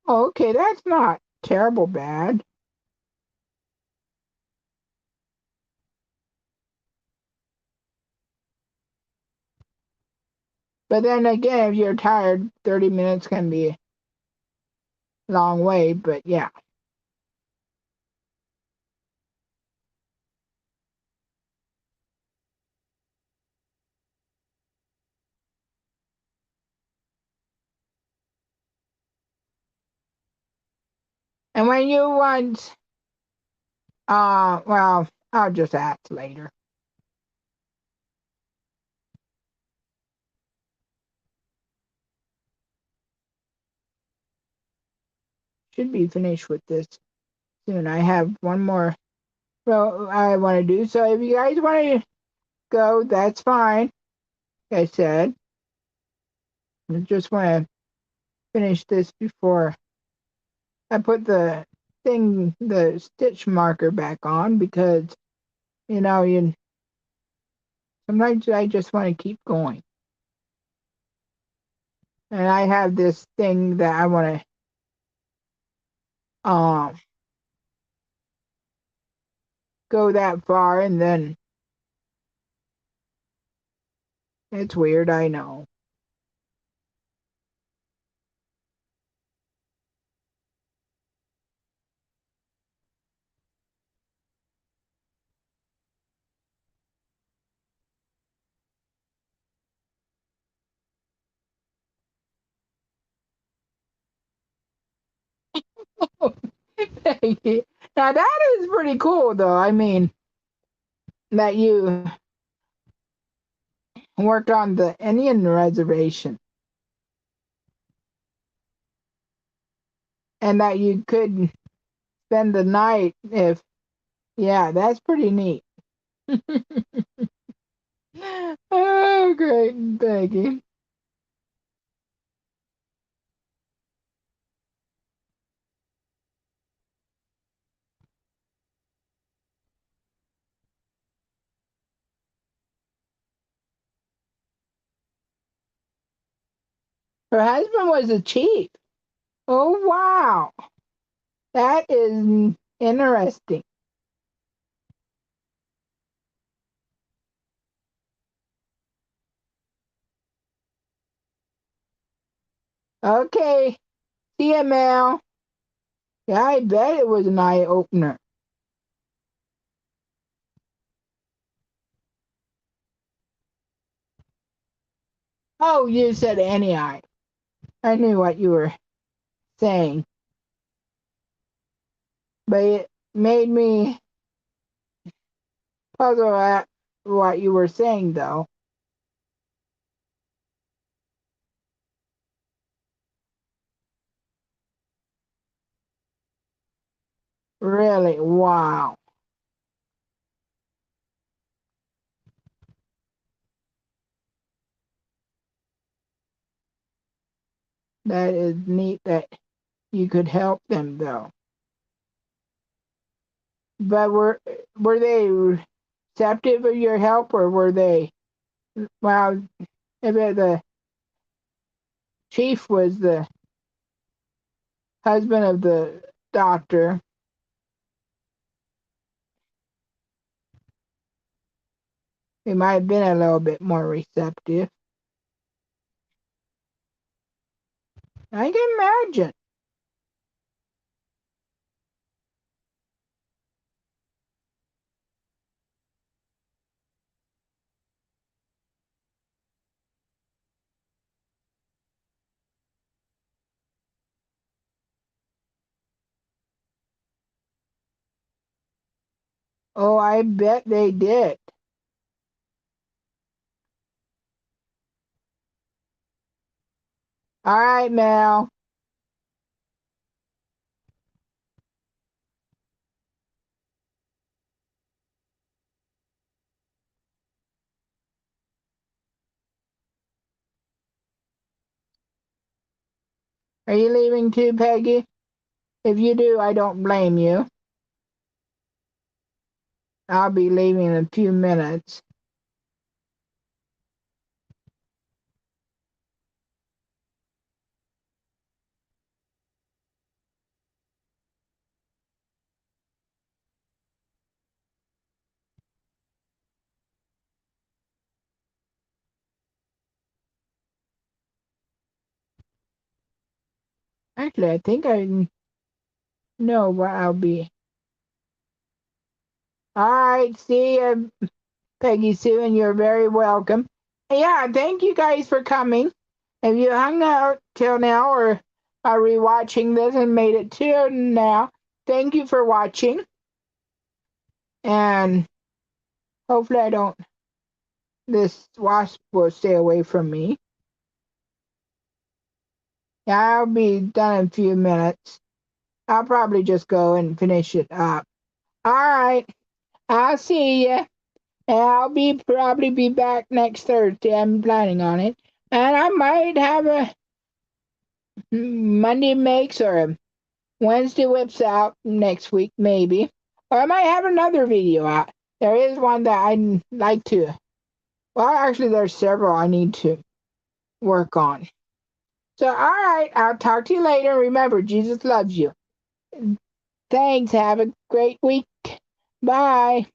oh, okay, that's not terrible bad. But then again, if you're tired, 30 minutes can be a long way, but yeah. And when you want, well, I'll just ask later. Should be finished with this soon. I have one more well I want to do. So if you guys want to go, that's fine. Like I said, I just want to finish this before I put the stitch marker back on because you sometimes I just want to keep going. And I have this thing that I want to go that far, and then it's weird, I know. Now that is pretty cool, though. I mean, that you worked on the Indian reservation and that you could spend the night if, yeah, that's pretty neat. Oh, great, Peggy. Her husband was a chief. Oh, wow. That is interesting. Okay. See ya, Mel. Yeah, I bet it was an eye opener. Oh, you said any eye. I knew what you were saying, but it made me puzzle at what you were saying, though. Really, wow. That is neat that you could help them, though. But were they receptive of your help, or were they? Well, if the chief was the husband of the doctor, they might have been a little bit more receptive. I can imagine. Oh, I bet they did. All right, Mel. Are you leaving too, Peggy? If you do, I don't blame you. I'll be leaving in a few minutes. Actually, I think I know where I'll be. All right, see you, Peggy Sue, and you're very welcome. Yeah, thank you guys for coming. If you hung out till now or are rewatching this and made it to now, thank you for watching. And hopefully I don't, this wasp will stay away from me. Yeah, I'll be done in a few minutes. I'll probably just go and finish it up. All right, I'll see you. And I'll be probably be back next Thursday. I'm planning on it. And I might have a Monday makes or a Wednesday whips out next week, maybe. Or I might have another video out. There is one that I'd like to. Well, actually, there's several I need to work on. So, all right, I'll talk to you later. Remember, Jesus loves you. Thanks. Have a great week. Bye.